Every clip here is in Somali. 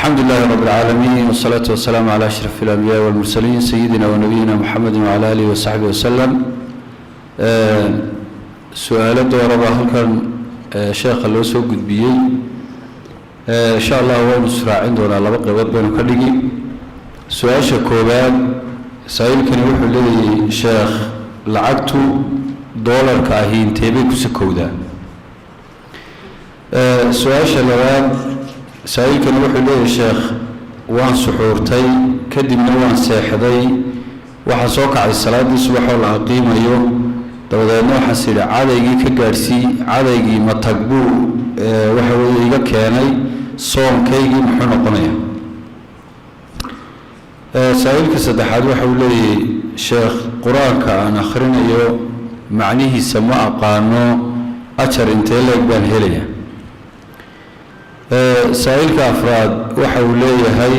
الحمد لله رب العالمين والصلاة والسلام على أشرف الأنبياء والمرسلين سيدنا ونبينا محمد وعلى آله وصحبه وسلم. سؤال الدورة هلكن شيخ اللي سو قدبيي إن شاء الله هو نسرع عندنا على بقى بين كلجي. سؤال شكوبان سائل كان يروح لي شيخ لعبته دولار كاهين تبي كسكودا. سؤال شلوان سائل كان يروح لي شيخ وان سحورتي كدم نوان ساحدي وحسوك على الصلاة الصبح والعقيم أيوه دودنا حسير عادي كجارسي عادي ما تقبو وحوي كاني صوم كيجي محن قنية. سائل كسدحاد وحولي شيخ قرآن كأن آخرين أيوه معنيه سماء قانو أشر انتلك بين هلية. سائل كأفراد وحولي هاي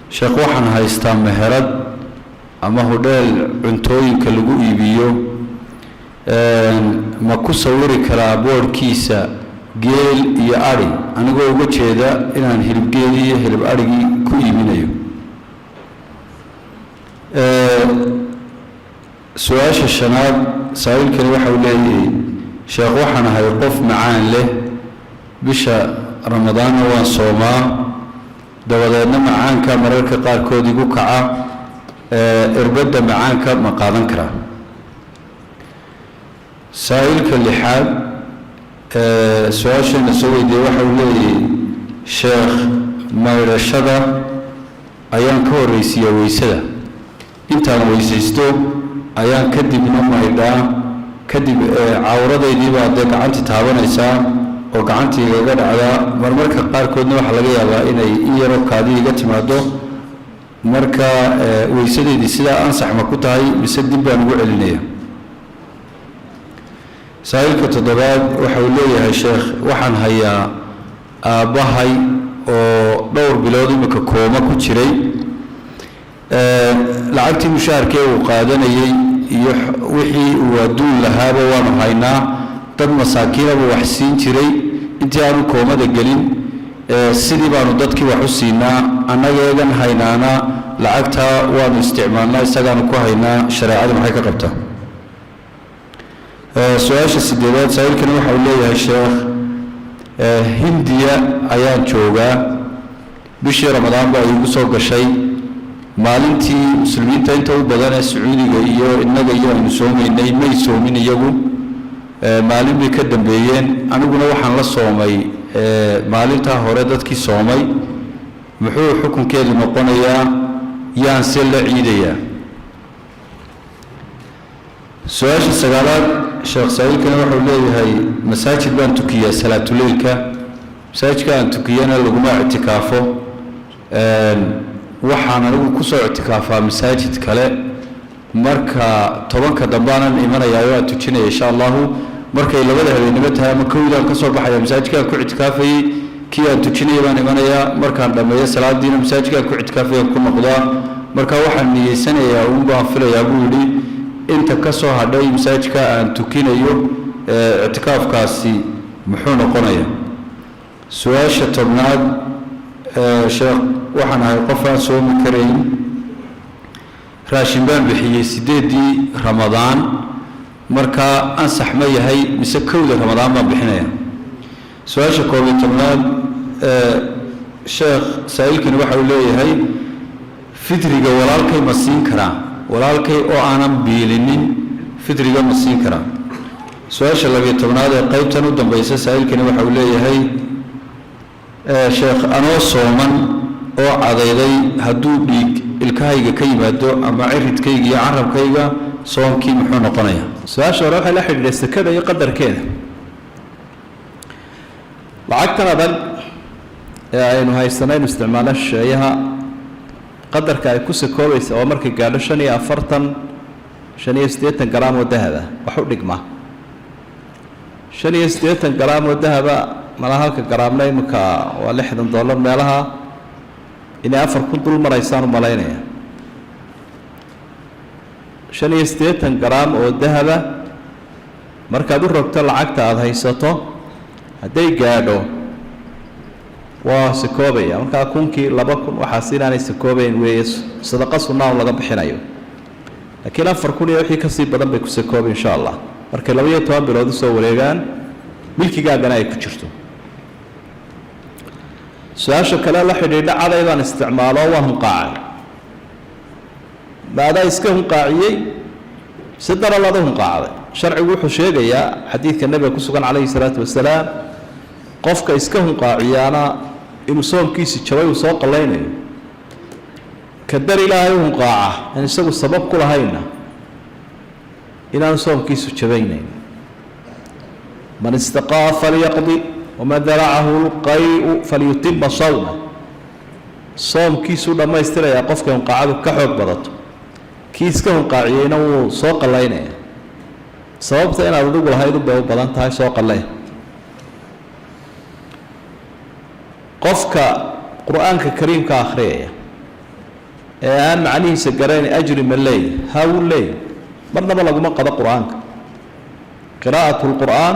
شيخ وحن هايستان مهرد أما هو دال عنتوين كاللقو إيبيو ما كسوري كرابور كيسا جيل ياري أنا أقول وجهه إن أنا هرب جيلي هرب أرجي كوي منيو. سؤال الشناب سائل كان وحولي شيخ وحنا هيقف معان له بشا رمضان وصوما دودنا معان كمرك قال كودي بكعة إربد معان كمقادن كرا. سائل كاللحاد سؤال نسوي دي وحولي شيخ ميرشدة أيان كوريسية ويسدة انت ويسيستو أيان كدب نمهيدا كدب عورده دي بعد قعنتي تابانيسا وقعنتي غير على مرمركا قاركود نوح لغا يابا إني إيرو كادي يغتمادو مركا ويسدة دي سدا أنصح ما كنتهاي بسدب بانقوع لنيا. سائل كتضباب وحولي يا شيخ وحن هيا آباهاي ودور بلادي مكاكوما كتشري لعبتي مشاركة وقادنا وحي ودون لهابا وانهاينا طب مساكينة وحسين تري انتي عنو كوما دقلين سيدي بانو دادكي وحسينا انا يغن هاينانا لعبتها وانو استعمالنا استغانو كوهينا شريعة محيكا قبتها. سؤال السديدات سائل كان وحولي يا شيخ هندية أيان شوغا بشي رمضان بقى يقصوا شيء مالنتي مسلمين تنتو بدنا السعودي جايو إننا جايو نسومي إني ما يسومين يجو مالين بيكدم بيين أنا قلنا وحنا للصومي مالنتها هردت كي صومي محو حكم كذا مقنع يان سل عيدية. سؤال السجالات شيخ سائل كان وحولي هاي مساجد بان تكية صلاة الليل مساجد كان تكيانا لجماعة اعتكافه وحنا نقول كسر اعتكافه مساجد كلا مركا طبعا كدبانا إيمانا يا تجينا إن شاء الله مركا إلا بدها بينمتها مكويلا كسر بحياة مساجد كان كاعتكافه كي تجينا إيمانا يا مركا لما يسأل دين مساجد كان كاعتكافه كل مقدار مركا وحنا يسنة يا فلا يا بولي انت كسو هداي مساجك ان تكينيو اعتكاف كاسي محونا قنيا. سؤال شتبناد شيخ وحنا هيقفا سوم كريم راشن بان بحيي سيدي رمضان مركا انصح ما هي مسكود رمضان ما بحنايا. سؤال شكوبي تبناد شيخ سائلكن waxa uu leeyahay fitriga walaalkay ma siin karaa walaalkay oo aanan biilinin fitriga ma siin karaa. su'aasha 12aad ee qaybtan u dambaysa saailkani waxa uu leeyahay sheekh anoo sooman oo cadayday hadduu dhiig ilkahayga ka yimaado ama ciridkayga iyo carabkayga soonkii muxuu noqonayaa. su'aasha hore waxay la xidhiidhay sakada iyo qadarkeeda. lacagtan adag ee aynu haysanayno isticmaalaha sheeyaha qadarka ay ku sakoobaysa oo markay gaadho 45 gram oo dahab ah wax u dhigma 85 gram oo dahab ah malaha halka garaamna imka waa $60 meelaha inay 4 kun dul maraysaan malaynaya 85 gram oo dahab ah markaad u rogto lacagta aad haysato haday gaadho وسكوبية مركا كونكي لبكون وحاسين سكوبين ويس صدقة سنة ولا بحنايو لكن أفر كوني يوحي كسيب بدن بيكو سكوب إن شاء الله مركا لو يتوان بلودو سو وريغان ملكي قاقنا يكو جرتو سؤال كلا لا حديد على أيضا استعماله وهم قاعد بعد إسكهم قاعيي سدر الله ذهم قاعد شرع وحو شيء يا حديث النبي كسوغان عليه الصلاة والسلام قفك إسكهم قاعيانا إنه صوم كيسي شوي وسوق الليني كدر إلهي وهم قاعة يعني سووا السبب كل هينا إنه صوم كيسي شويني من استقى فليقضي وما ذرعه القيء فليتم صومه صوم كيسو لما يسترى يقفك قاعد كحوك بدط كيس كهم قاعيين وسوق اللينة سببت أنا أقول هاي ضد بدن تاي سوق الليل قفك قرآن كريم كآخرية أنا معني سجرين أجري من الليل هاو الليل مرنا بلغ ما قضى قرآنك قراءة القرآن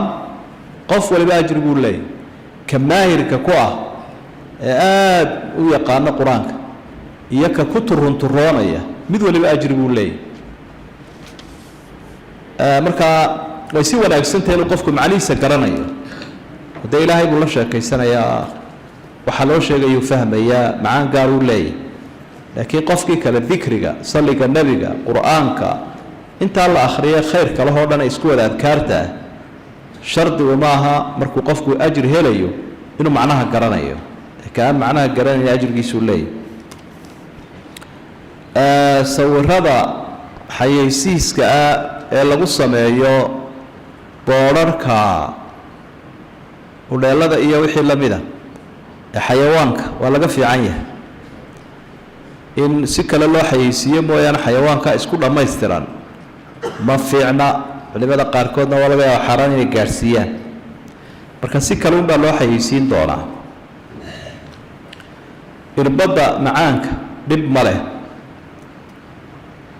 قف ولا بأجر يقول لي كماهر كقوة ويقان قرآنك إياك كتر ترونية مد ولا بأجر يقول لي مركا ويسوي ولا أكسنت هنا قفكم معلي سكرانية وده إلهي يقول لك كيسنا يا وحلوش يجي يفهم يا معان قالوا لي لكن قفك كالذكرك صلي كالنبي قرآنك أنت الله آخرية خير كله هذا يسكوا أذكارته شرط وماها مركو قفكو أجر هليو إنه معناها قرانيو كان معناها قراني أجر جيسو لي سوى هذا حيسيس كا لغو سميو بورركا ولا لذا إيا وحي لمدة حيوانك ولا في عيه إن سكال الله حيسيا مويان حيوانك اسكو لما يستران ما فيعنا culimada qaarkoodna waa laga yaabaa xaraan inay gaarsiiyaan marka si kale baa loo xayeysiin doonaa irbada macaanka dib ma leh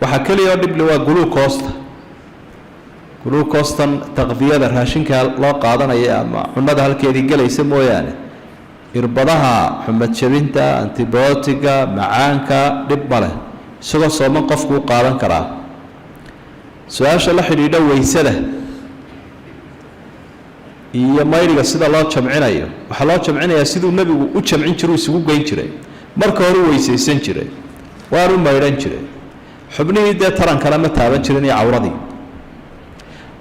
waxa kaliya dib leh waa glucose-tan taqdiyada raashinka loo qaadanayo ama cunada halkeedii galaysa mooyaane irbadaha xumad jabinta antibiotiga macaanka dib ma leh isagoo sooman qofku u qaadan karaa su-aasha la xidhiidha weysada iyo mayriga sida loo jamcinayo waxaa loo jamcinayaa siduu nebigu u jamcin jiray isugu geyn jiray marka hore weysaysan jiray waanu maydhan jiray xubnihii dee tarankana ma taaban jirin iyo cawradii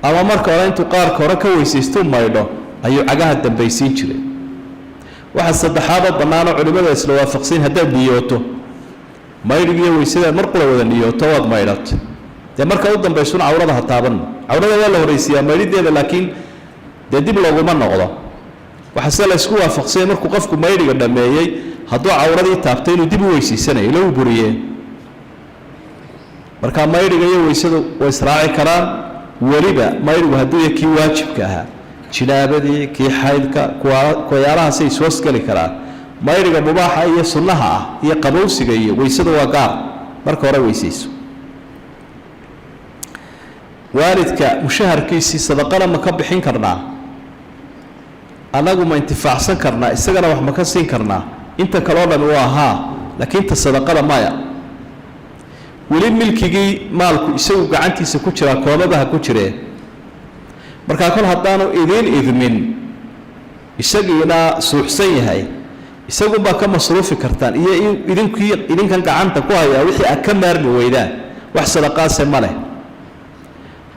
ama marka hore intuu qaarka hore ka weysaystu maydho ayuu cagaha dambaysiin jiray waxa saddexaadoo bannaanoo culimmada isla waafaqsiin haddaad niyooto mayrigiiyo weysada mar qura wada niyooto waad maydhato dee marka u dambaysuna cawrada ha taaban cawrada waa la horeysiiyaa mayrideeda laakiin dee dib looguma noqdo waxaase la isku waafaqsay markuu qofku mayriga dhameeyey hadduu cawradii taabtay inuu dib u weysiisanayo lagu buriyee marka mayriga iyo weysadu way israaci karaan weliba mayrigu hadduu yahay kii waajibka ahaa jinaabadii kii xaydka kuwayaalahaasay ishoos geli karaan mayriga mubaaxa iyo sunnaha ah iyo qabowsiga iyo weysadu waa gaar marka hore weysayso waalidka mushaharkiisii sadaqana ma ka bixin karnaa anagu ma intifaacsan karnaa isagana wax ma ka siin karnaa inta kale oo dhan waa haa laakiin ta sadaqada maya weli milkigii maalku isagu gacantiisa ku jira koobabaha ku jireen markaa kol haddaanu idiin idmin isagiina suuxsan yahay isagunbaa ka masruufi kartaan iyo idinkan gacanta ku hayaa wixii aad ka maarmi weydaan wax sadaqaase ma leh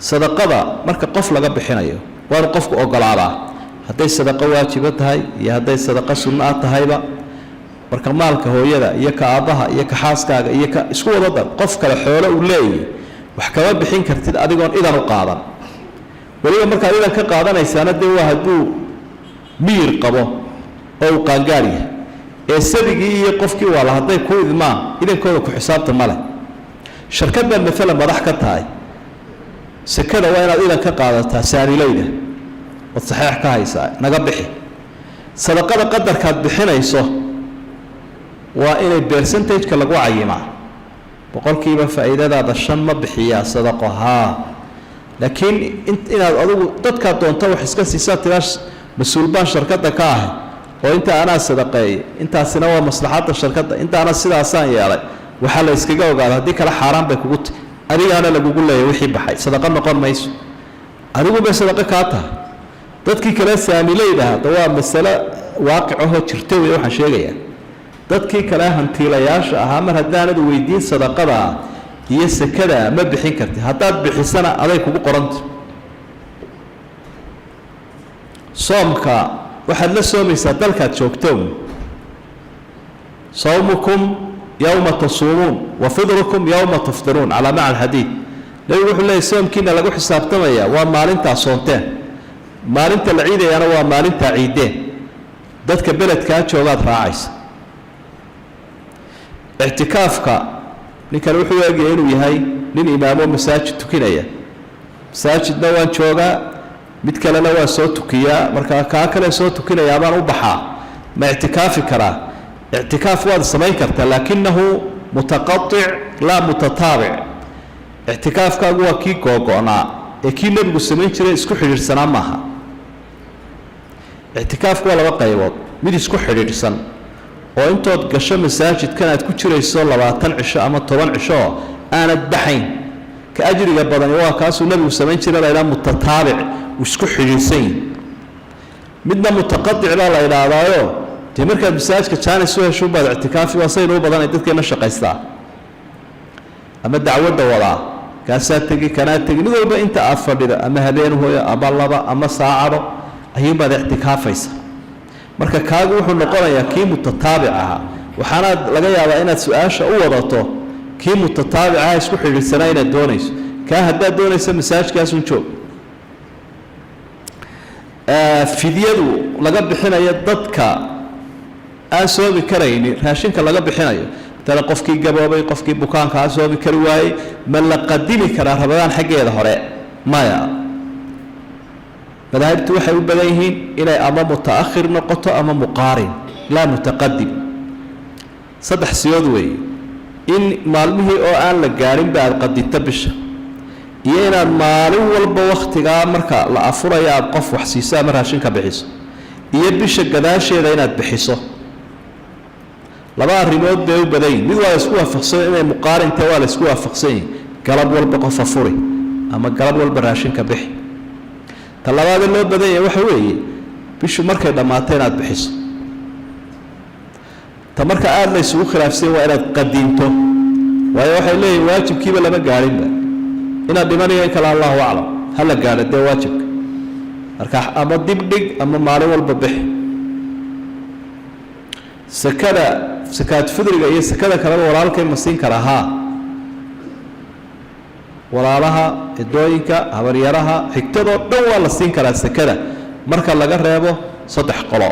sadaqada marka qof laga bixinayo waa qofku ogolaadaa hadday sadaqo waajiba tahay iyo hadday sadaqo sunna tahayba marka maalka hooyada iyo ka aabaha iyo ka xaaskaaga iyo ka isku wada qof kale xoolo u leeyahay wax kama bixin kartid adigoon idan u qaadan waliba marka idan ka qaadanaysaana dee waa hadduu miir qabo oo qaangaar yahay ee sadigii iyo qofkii waa la hadday ku idmaan idankooda ku xisaabta male shirkadda mesela madax ka tahay sakada waa inaad idan ka qaadataa saarilayda wad saxiix ka haysaa naga bixi sadaqada qadarkaad bixinayso waa inay percentage-ka lagu cayimaa boqolkiiba faa'iidadaada 5 ma bixiyaa sadaqo haa laakiin inaad adigu dadka doonto wax iska siisaa tiraas mas'uul baan shirkadda ka ah وانت أنا صدقي انت سنوى مصلحات الشركة انت أنا السيدة عصان يا علي وحال يسكيقا وقال هديك الحرام بك وقلت أنا أنا اللي بقول له يوحي بحي صدقا نقول ما يسو أنا أقول بصدقة كاتها dadkii kale saamilayda waa mas'ala waaqic oo jirtay waxa sheegaya dadkii kale hantiilayaasha ah mar hadaanad weydiin sadaqada iyo sakada ma bixin kartid hadaad bixisana aday kugu qoranta soomka waxaad la soomaysaa dalkaad joogto sawmukum yawma tasumun wa fidrukum yawma tafṭirun ala ma'a al-hadith lagu wuxuu leeyahay soomkiina lagu xisaabtamaya waa maalinta soonteen maalinta la ciidayana waa maalinta ciideen dadka beledka joogaad raacaysa i'tikaafka ninkan wuxuu eegay inuu yahay nin imaamo masaajid tukinaya masaajidna waan joogaa mid kalena waa soo tukiyaa marka ka kale soo tukinaya baan u baxaa ma i'tikaafi karaa i'tikaaf waad samayn kartaa laakinahu mutaqatti' la mutataabi' i'tikaafka waa kii go'go'na ee kii nabigu samayn jiray isku xiriirsanaa maaha اعتكاف ولا بقى يوض ميد اسكو خريرسن oo intood gasho masaajidkan aad ku jirayso 20 cisho ama 10 cisho aanad baxayn ka ajriga badan waa kaas uu nabigu sameyn jiray ilaa mutataabic isku xiriirsan midna mutaqaddic la ilaadaayo tii marka masaajidka jaan soo hesho baad i'tikaafi wasayno badan ay dadkeena shaqaystaa ama dacwada wada kaasa tagi kana tagi mid walba inta aad fadhida ama habeen hooyo ama laba ama saacado ayuu baad i'tikaafaysa marka kaagu wuxuu noqonayaa kii mutataabic ah waxaana laga yaabaa inaad su'aasha u wadato kii mutataabic ah isku xiriirsanaa inaad doonayso ka haddaad doonayso masaajidkaas un joog fidyadu laga bixinayo dadka aan soomi karaynin raashinka laga bixinayo tala qofkii gaboobay qofkii bukaanka aan soomi kari waayay ma la qadimi karaa rabadaan xaggeeda hore maya مذاهبته waxay u badan yihiin inay ama mutaakhir noqoto ama muqaarin la mutaqaddim saddex siyood way in maalmihii oo aan la gaarin baad qadinta bisha iyo inaad maalin walba waqtiga marka la afurayo aad qof wax siiso ama raashin ka bixiso iyo bisha gadaasheeda inaad bixiso laba arrimood bay u badan yihiin mid waa isku waafaqsan inay muqaarinta waa la isku waafaqsan galab walba qof afuri ama galab walba raashin ka bixi talabaad loo badan yahay waxa weeye bishu markay dhamaato inaad bixiso ta marka aad la isugu khilaafsan waa inaad qadinto waayo waxay leeyihiin waajibkiiba lama gaarinba inaad dhimanayo in kala allahu aclam hala gaadho dee waajibka marka ama dibdhig ama maalin walba bixi sakaad fidriga iyo sakada kale walaalkay ma siin karaa haa walaalaha idooyinka habaryaraha xigtado dhan waa la siin karaa sakada marka laga reebo saddex qolo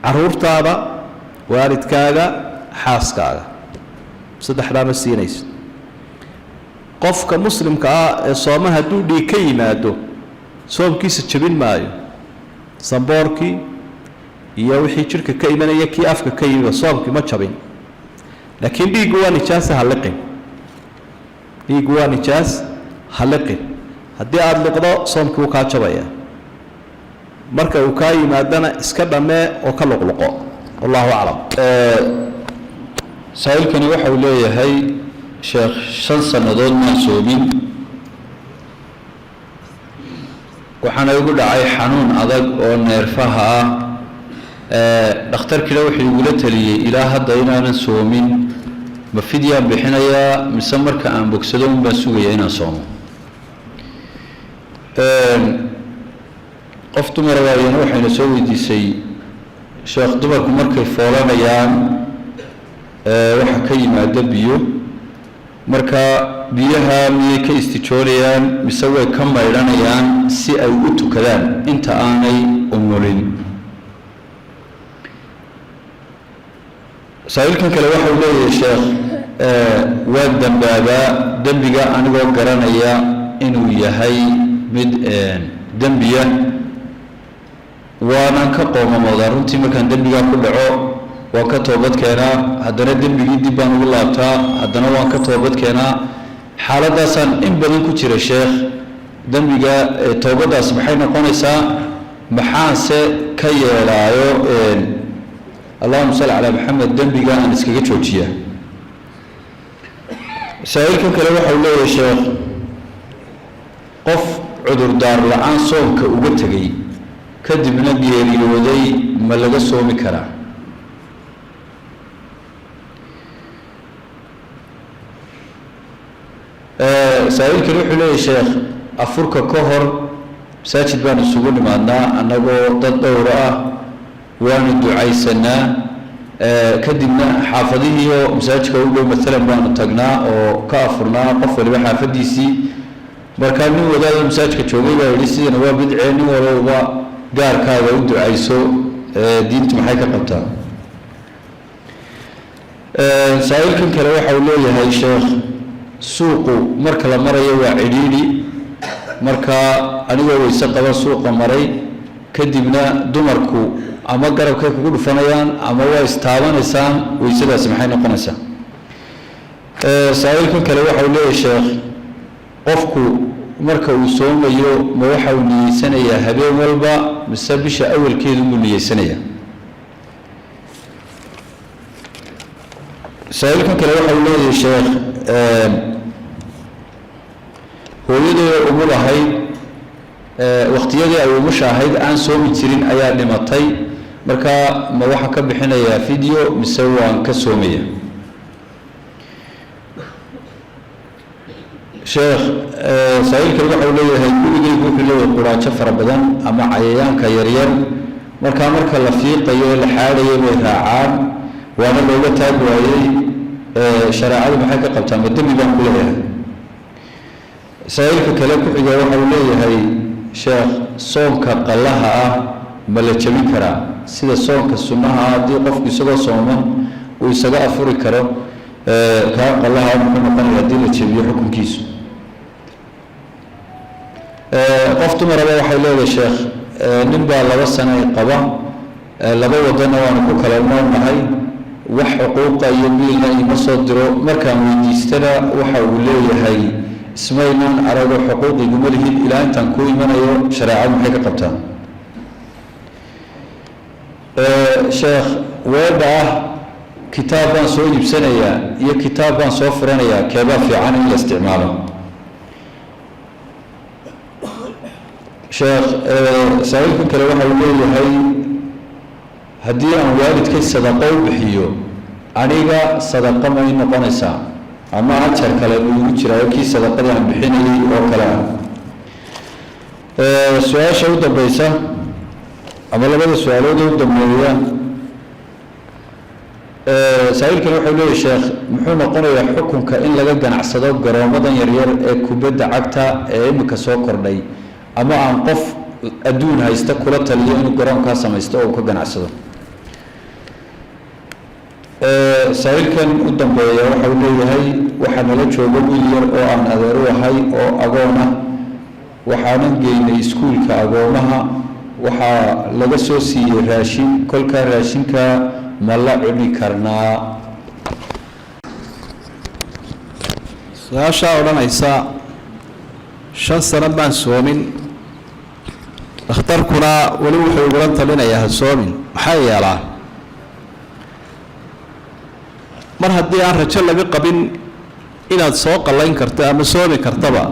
caruurtaada waalidkaaga xaaskaaga saddexda ma siinayso qofka muslimka ah ee soomaha hadduu dhiig ka yimaado soomkiisa jabin maayo samboorkii iyo wixii jirka ka imanaya kii afka ka yimid soomkii ma jabin laakiin dhiigu waa nijaasa haliqin dhiigu waa nijaas haliqin haddii aada liqdo soomkii wuu kaa jabaya marka uu kaa yimaadana iska dhammee oo ka luqluqo wallahu aclam saa'ilkani waxa uu leeyahay sheekh 5 sannadood ma soomin waxaana igu dhacay xanuun adag oo neerfaha ah dhakhtarkina wuxuu igula taliyey ilaa hadda inaanan soomin ma fidyaan bixinayaa mise marka aan bogsado un baan sugayaa inaan soomo qof dumar waayana waxayna soo weydiisay sheekh dumarku markay foolanayaan waxa ka yimaada biyo marka biyaha miyay ka istijoonayaan mise way ka maydhanayaan si ay u tukadaan inta aanay umulin saa'ilkan kale waxa uu leeyahay sheekh waa dambaabaa dembiga anigoo garanaya inuu yahay mid dembiya waanan ka qoomamoodaa runtii markaan dembigaa ku dhaco waan ka toobad keenaa haddana dembigii dib baan ugu laabtaa haddana waan ka toobad keenaa xaaladaasaan in badan ku jira sheekh dembiga toobadaas maxay noqonaysaa maxaanse ka yeelaayo allahuma salli calaa maxamed dembiga aan iskaga joojiya saa-iilkan kale waxa uu leeyahay sheekh qof cudurdaar la-aan soomka uga tegay kadibna geeriyooday ma laga soomi karaa saa-iilkan wuxuu leeyahay sheekh afurka ka hor masaajid baan isugu nimaadnaa annagoo dad dhowra ah waanu ducaysanaa kadibna xaafadihiioo masaajidka u dhow maalan baanu tagnaa oo ka afurnaa qof waliba xaafadiisii markaa nin wadaadoo masaajidka joogay baa yidhi sidana waa bidcee nin walowba gaarkaaga u ducayso diintu maxay ka qabtaa saa-iilkan kale waxa uu leeyahay sheekh suuqu marka la marayo waa cidhiidhi markaa anigoo weyse qaba suuqa maray kadibna dumarku ama garabkay kugu dhufanayaan ama waa istaabanaysaan weysadaasi maxay noqonaysaa saa-iilkan kale waxa uu leeyahay sheekh qofku marka uu soomayo ma waxa uu niyeysanayaa habeen walba mise bisha awalkeedu buu niyeysanayaa saa-iilkan kale waxa uu leeyahay sheekh hooyadii umul ahayd waqtiyadii ay umusha ahayd aan soomi jirin ayaa dhimatay markaa ma waxaan ka bixinayaa video mise waan ka soomaya sheekh saa-iilkan waxa uu leeyahay gurigeygu wuxuu leeyahay quraajo fara badan ama cayayaanka yaryar markaa marka la fiiqayo la xaadhayo bay raacaan waana looga taag waayey shareecadu maxay ka qabtaa ma dembi baan ku leeyahay saa-iilka kale ku-xiga waxa uu leeyahay sheekh soonka qallaha ah ma la jebin karaa sida soonka sunnaha ah haddii qofku isagoo sooman uu isaga afuri karo kaa qallaha muxuu noqonaya haddii la jebiyo xukunkiisu qof dumaraba waxay leedahay sheekh nin baa 2 sano qaba 2 wadana waanu ku kala noolnahay wax xuquuqa iyo biilna ima soo diro markaan weydiistana waxa uu leeyahay ismaynan arago xuquuqiguma lihid ilaa intaan ku imanayo shareecadu maxay ka qabtaa sheekh weedha ah kitaab baan soo iibsanayaa iyo kitaab baan soo furanayaa keebaa fiican in la isticmaalo sheekh saa-iilkan kale waxa uu leeyahay haddii aan waalidkay sadaqo u bixiyo aniga sadaqa may noqonaysaa ama ajar kale uu igu jiraayo kii sadaqadii aan bixinayay oo kale ah su-aasha u dambaysa ama labada su-aalood u dambeeya saa-iilkan wuxuu leeyahay sheekh muxuu noqonayaa xukunka in laga ganacsado garoomadan yaryar ee kubadda cagta ee imika soo kordhay ama aan qof adduun haysta kula taliyo inuu garoonkaa samaysto oo uu ka ganacsado saa-iilkan u dambeeya waxa uu leeyahay waxaa nala jooga wiil yar oo aan adeer u ahay oo agoona waxaanan geynay iskuulka agoomaha waxaa laga soo siiyey raashin kolkaa raashinka ma la cuni karnaa su-aashaa odhanaysa 5 sano baan soomin dhakhtarkuna weli wuxuu igula talinayaa ha soomin maxaa yeelaa mar haddii aan rajo laga qabin inaad soo qallayn karto ama soomi kartaba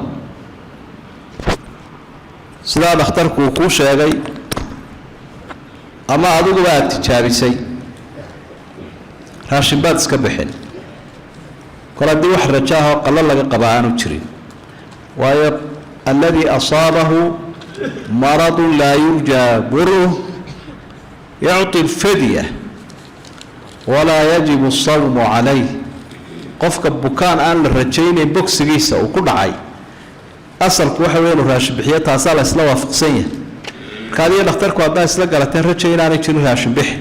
sidaa dhakhtarku uu kuu sheegay ama adiguba aada tijaabisay raashin baad iska bixin kol haddii wax rajo ah oo qallo laga qaba aanu jirin waayo alladii asaabahu maradun laa yurjaa buruh yucطi lfadya walaa yajibu asawmu calayh qofka bukaan aan la rajaynayn bogsigiisa uu ku dhacay asalku waxa weya inuu raashin bixiyo taasaa la isla waafaqsan yahay marka adiga dhakhtarku haddaa isla galateen rajay inaanay jirin raashin bixi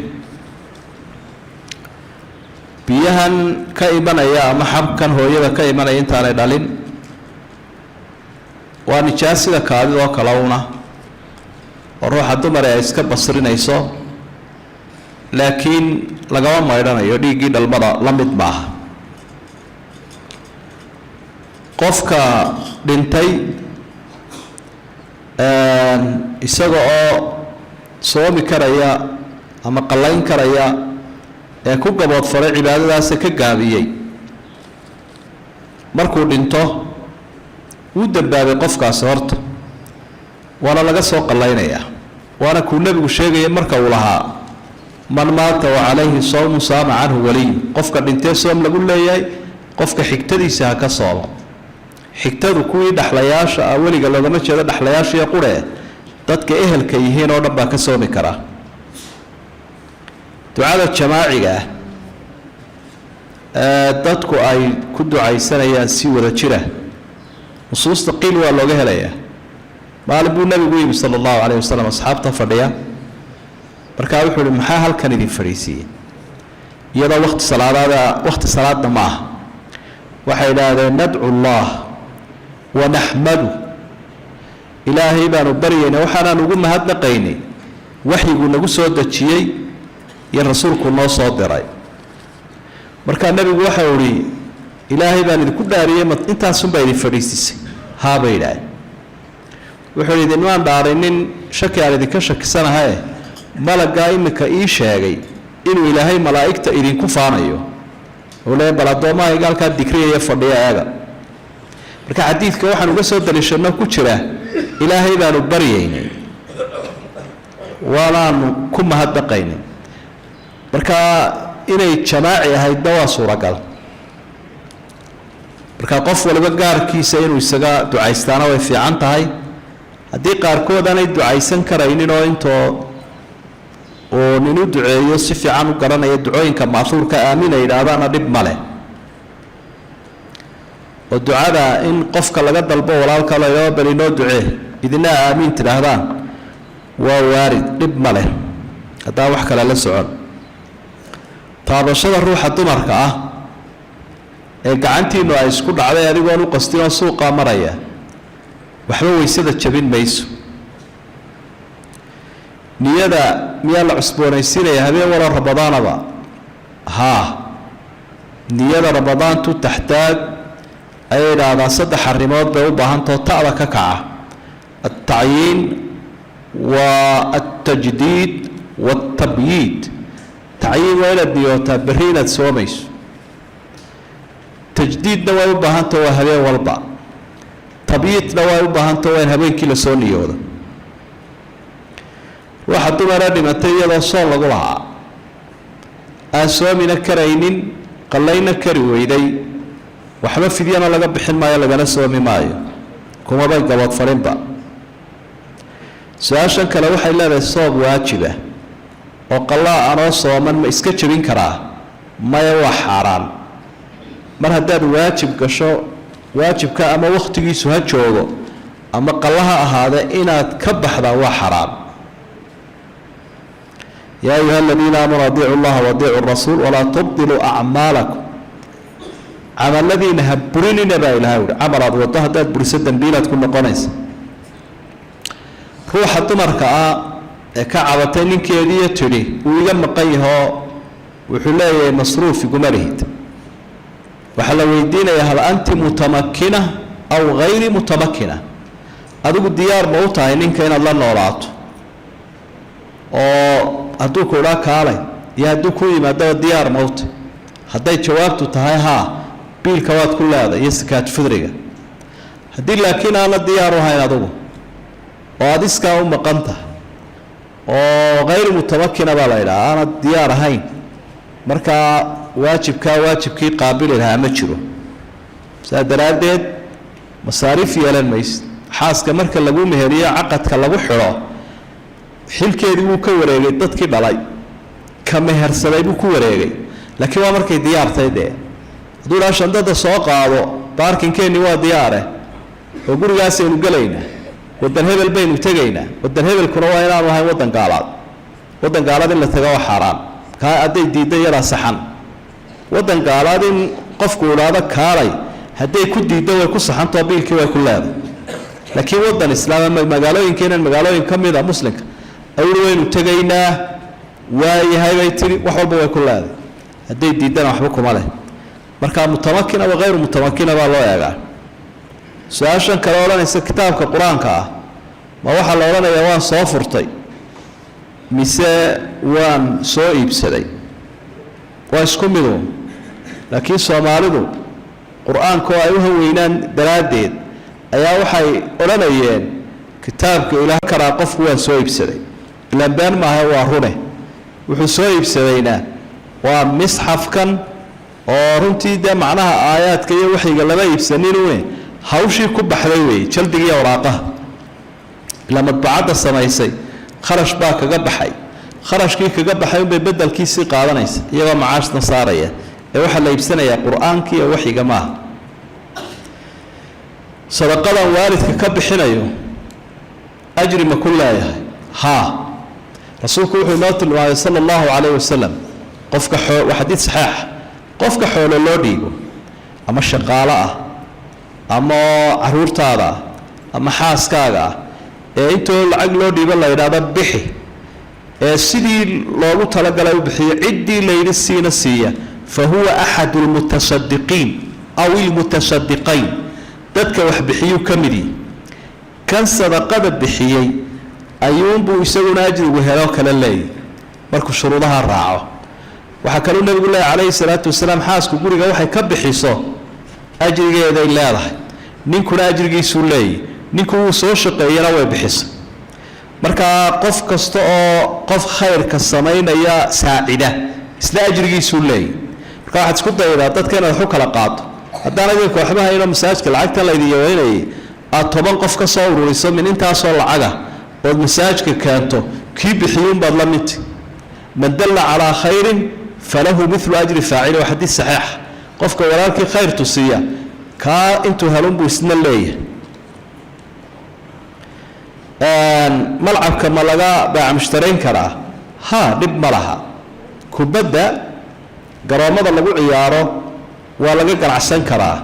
biyahan ka imanaya ama xabkan hooyada ka imanaya intaanay dhalin waa nijaas sida kaadidoo kale una oo ruuxa dumare ay iska basrinayso laakiin lagama maydhanayo dhiiggii dhalmada la mid maaha qofka dhintay isaga oo soomi karaya ama qallayn karaya ee ku gaboodfaray cibaadadaas ka gaabiyey markuu dhinto uu dambaabay qofkaas horta waana laga soo qallaynayaa waana kuu nebigu sheegaya marka uu lahaa man maata wa calayhi sawmu saama canhu waliy qofka dhintee soom lagu leeyahay qofka xigtadiisa ha ka soomo xigtadu kuwii dhaxlayaasha ah weliga loogama jeedo dhaxlayaasha iyo qurhe dadka ehelka yihiin oo dhan baa ka soomi karaa ducada jamaaciga ah dadku ay ku ducaysanayaan si wada jira nusuusta qiil waa looga helayaa maalin buu nebigu yimi sala allahu calayh wasalam asxaabta fadhiya markaa wuxuu uhi maxaa halkan idin fadhiisiiyey iyadoo waqti salaadna ma aha waxay idhaahdeen nadcu allah wanaxmadu ilaahay baanu baryaynay waxaanaan ugu mahadnaqaynay waxyiguu nagu soo dejiyey iyo rasuulku noo soo diray markaa nebigu waxau ihi ilaahay baan idinku dhaariyey intaasunbaa idin fadhiisisay haabay idhaaheen wuxuu idin maan dhaarinin shaki aan idinka shakisanahae malaggaa iminka ii sheegay inuu ilaahay malaa'igta idinku faanayo oo leeyahay bal addoommahayga halkaa dikriyaya fadhiya eega marka xadiidka waxaan uga soo daliishanno ku jira ilaahay baanu baryaynay waanaanu ku mahadnaqaynay marka inay jamaaci ahaydna waa suuragal marka qof waliba gaarkiisa inuu isaga ducaystaana way fiican tahay haddii qaarkood aanay ducaysan karaynin oo intoo oo nin u duceeyo si fiican u garanaya ducooyinka maahuurka aamina yidhaahdaana dhib ma leh oo ducada in qofka laga dalbo walaalka laydhao bal inoo ducee idina aamiin tidhaahdaan waa waarid dhib ma leh haddaan wax kale la socon taabashada ruuxa dumarka ah ee gacantiinu ay isku dhacday adigoon u qastin oo suuqaa maraya waxba waysada jabin mayso niyada miyaa la cusboonaysiinaya habeen walo ramadaanaba haa niyada ramadaantu taxtaag ayay idhaahdaan 3 arrimood bay u baahantao ta'da ka kaca altacyiin waa altajdiid waaltabyiid tacyiin waa inaad niyootaa berri inaad soomayso tajdiidna way u baahantao waa habeen walba tabyiidna way u baahantao waa in habeenkii la soo niyoodo ruuxa dumara dhimatay iyadoo soon lagu lahaa aan soomina karaynin qallayna kari weyday waxba fidyana laga bixin maayo lagana soomi maayo kumabay gaboodfarinba su-aashan kale waxay leedahay soom waajiba oo qallaa anoo sooman ma iska jebin karaa maya waa xaaraan mar haddaad waajib gasho waajibka ama wakhtigiisu ha joogo ama qallaha ahaade inaad ka baxdaa waa xaraam yaa ayuha aladiina aamanuu adiicu llaha waadiicu rasuul walaa tubdiluu acmaalakum camaladiina ha burinina baa ilahay uhi camal aad waddo haddaad buriso dembiilaad ku noqonaysa ruuxa dumarka ah ee ka cabatay ninkeediiyo tidhi wuu iga maqan yahoo wuxuu leeyahay masruuf iguma lihid waxaa la weydiinayaa hal anti mutamakina aw hayri mutamakina adigu diyaar ma u tahay ninka inaad la noolaato oo hadduu ku idhaa kaalay iyo hadduu ku yimaadaba diyaar ma u tahay hadday jawaabtu tahay haa biilka waad ku leedahay iyo sakaat fidriga haddii laakiin aana diyaar u hayn adigu oo aad iskaa u maqan tahay oo hayri mutamakina baa la yidhaha aanad diyaar ahayn markaa waajibkii qaabili lahaa ma jiro saa daraaddeed masaariif yeelan maysid xaaska marka lagu meheriyo caqadka lagu xidho xilkeedii wuu ka wareegay dadkii dhalay ka mehersaday buu ku wareegay laakiin waa markay diyaartay dee hadduu idhaa shandada soo qaado baarkinkeenni waa diyaare oo gurigaasaynu gelaynaa waddan hebel baynu tegaynaa waddan hebelkuna waa inaanu ahayn waddan gaalaad waddan gaalaad in la taga waa xaaraan kaa hadday diidda yadaa saxan waddan gaalaad in qofku idhaado kaalay hadday ku diiddo way ku saxantao biilkii way ku leeday laakiin waddan islaam magaalooyinkeenan magaalooyin ka mida muslimka awli waynu tegaynaa waayahay bay tiri wax walba way ku leeday hadday diiddana waxba kuma leh markaa mutamakina wa hayru mutamakina baa loo eegaa su-aashan kale odhanaysa kitaabka qur-aanka ah ma waxaa la odhanayaa waan soo furtay mise waan soo iibsaday waa isku midu laakiin Soomaalidu quraanka ay u haweynaan daradeed ayaa waxay oranayeen kitaabka Ilaah kara qofku waa soo iibsaday ila baan ma waa rune wuxuu soo iibsadayna waa misxafkan oo runtii de macnaha aayaadka iyo waxiga laba iibsanin weey hawshii ku baxday weey jaldiga waraaqaha ila madbacada samaysay kharash baa kaga baxay kharashkii kaga baxay bay bedelkiisii qaadanaysa iyagoo macaashna saaraya ee waxa la iibsanayaa quraanka iyo waxiga ma sadaqada waalidka ka bixinayo ajri ma kullaayahay ha rasuulku wuxuu noo tilmaamay sallallahu alayhi wasallam qofka xadiis saxiix qofka xoolo loo dhiibo ama shaqaale ah ama caruurtaada ama xaaskaaga ee intoo lacag loo dhiibo la yiraahdo bixi ee sidii loogu talagalay u bixiyo cidii la yiri siina siiya fa huwa ahad almutasaddiqin aw almutasaddiqayn dadka wax bixiyo kamidi kan sadaqada bixiyay ayuunbu isaguna ajrigu helo kala leey markuu shuruudaha raaco waxa kale nabiga ilaahay alayhi salaatu wasalaam xaasku guriga waxay ka bixiso ajrigeeda ay leedahay ninkuna ajrigiisu leey ninku uu soo shaqeeyana way bixiso marka qof kasta oo qof khayrka sameynaya saacida isla ajrigiisu leey marka waxa isku daydaa dadkana wax kala qaato haddana idinka waxba hayno masaajidka lacagta la idin yeeynay aad toban qof ka soo ururiso min intaas oo lacaga oo masaajidka kaanto kii bixiyun baad la mid man dalla ala khayrin falahu mithlu ajri fa'il wa hadith sahih qofka walaalkii khayr tusiya ka intuu halun buu isna leeyahay malcabka ma laga baac mushtarayn karaa ha dib malaha kubadda garoomada lagu ciyaaro waa laga ganacsan karaa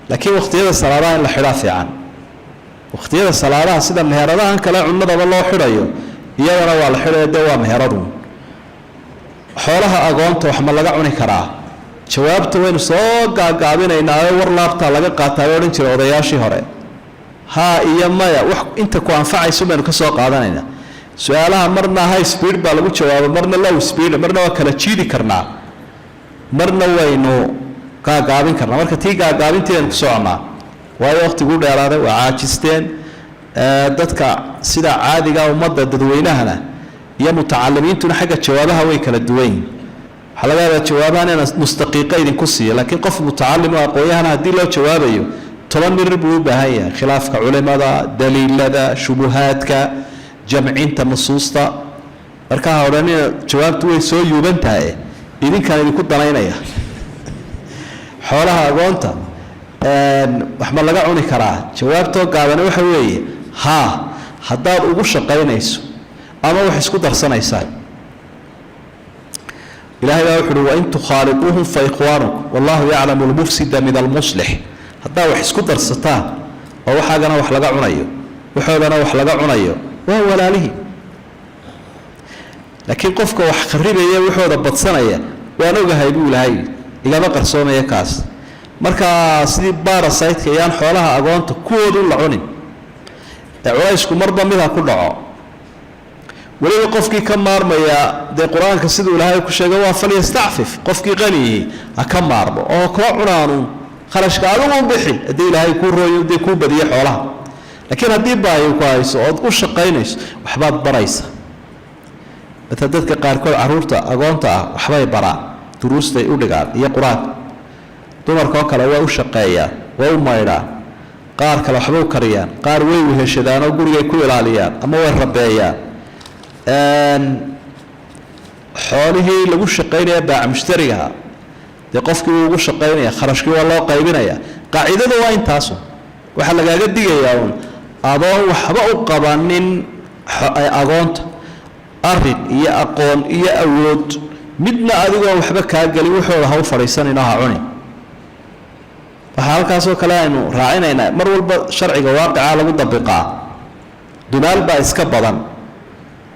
laakiin waqtiyada salaadaha in la xidhaa fiican waqtiyada salaadaha sida meheradahan kale cunnadaba loo xidhayo iyadana waa la xidhayaa waa meheradu xoolaha agoonta wax ma laga cuni karaa jawaabtu waynu soo gaagaabinaynaa war laabta laga qaataa oran jiray odayaashii hore ha iyo maya wax inta ku anfacayso baynu ka soo qaadanayna su'aalaha marna high speed baa lagu jawaabo marna low speed marna waa kala jiidi karnaa marna waynu gaagaabin karnaa marka tii gaagaabinteedan ku soconaa waayo waqtigu dheeraaday waa caajisteen dadka sida caadiga ummadda dadweynahana iyo mutacallimiintuna xagga jawaabaha way kala duwan waxa laga yaabaa jawaabahan mustaqiiqa idin ku siiyo laakiin qof mutacallim oo aqoon-yahan haddii loo jawaabayo 10 mirir buu u baahan yahay khilaafka culimada daliilada shubuhaadka jamcinta nusuusta marka hawdana jawaabtu way soo yuuban tahay idinkaan idinku danaynaya xoolaha agoonta wax ma laga cuni karaa jawaabtoo gaabana waxa weeye ha haddaad ugu shaqaynayso ama wax isku darsanaysaa ilaahay baa wuxuu wa in tukhaliquhum fa ikhwanukum wallahu ya'lamu al-mufsida min al-muslih haddaa wax isku darsataan oo waxaagana wax laga cunayo waxoodana wax laga cunayo waa walaalihi laakiin qofka wax kharibaya waxooda badsanaya waan ogahay buu ilaahay igama qarsoomaya kaas marka sidii parasite yaan xoolaha agoonta kuwoodu la cunin culaysku marba mid ku dhaco waliba qofkii ka maarmaya de quraanka sidoo ilaahay ku sheegay waa fal yastafif qofkii qani ka maarmo oo ka cunaanu kharashka adigu bixi hadii ilaahay ku rooyo de ku badiyo xoolaha laakiin hadii baayo ku hayso oo u shaqaynayso waxbaad baraysa dadka qaarkood caruurta agoonta ah waxbay baraan duruustay u dhigaan iyo quraan dumarka kale waa u shaqeeyaan waa u maydhaan qaar kale waxba u kariyaan qaar way u heshadaan oo guriga ku ilaaliyaan ama way rabeeyaan xoolihii lagu shaqeynaya baac mushtariga de qofkii uu ugu shaqeynaya kharashkii waa loo qaybinaya qaacidadu waa intaas waxa lagaaga digayaa adoon waxba u qabanin agoonta arin iyo aqoon iyo awood midna adigoo waxba ka gali wuxuu ha u fariisanina ha cuni waxa halkaas oo kale aynu raacinayna mar walba sharciga waaqica lagu dabiqaa dunaal baa iska badan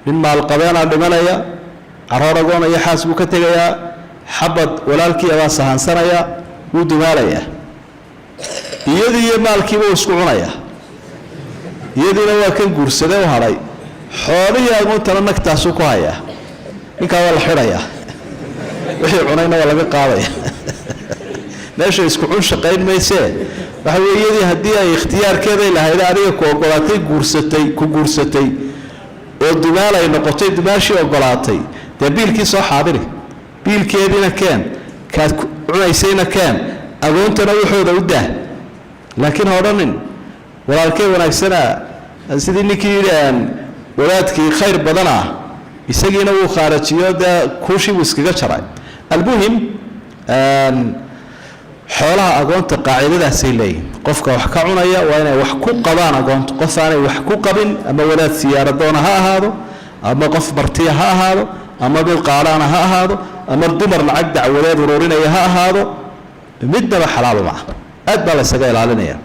min maal qabeena dhimanaya caroor agoona iyo xaas buu ka tagayaa xabad walaalkii aba sahansanaya wuu dumaalaya iyadii maalkiiba isku cunaya iyadiina waa kan guursaday oo haray xoolihii agoontana nagtaasuu ku hayaa ninkaa waa la xidhayaa wixii cunayna waa laga qaadaya meesha isku cun shaqayn maysee waxa weeyadii haddii ay ikhtiyaarkeeday lahayd adiga ku ogolaatay ku guursatay oo dumaal ay noqotay dumaashii ogolaatay dee biilkii soo xaadiri biilkeediina keen kaad cunaysayna keen agoontana waxooda u dah laakiin ha odhanin walaalkee wanaagsana sidii ninkii yidhi wadaadkii khayr badan ah isagiina wuu khaarajiyo dee kuushii buu iskaga jaray almuhim xoolaha agoonta qaacidadaasay leeyihin qofka wax ka cunaya waa inay wax ku qabaan agoonta qof aanay wax ku qabin ama wadaad siyaaradoona ha ahaado ama qof martiya ha ahaado ama dul qaalaana ha ahaado ama dumar lacag dacwadeed ururinaya ha ahaado midnaba xalaal ma ah aad baa la isaga ilaalinaya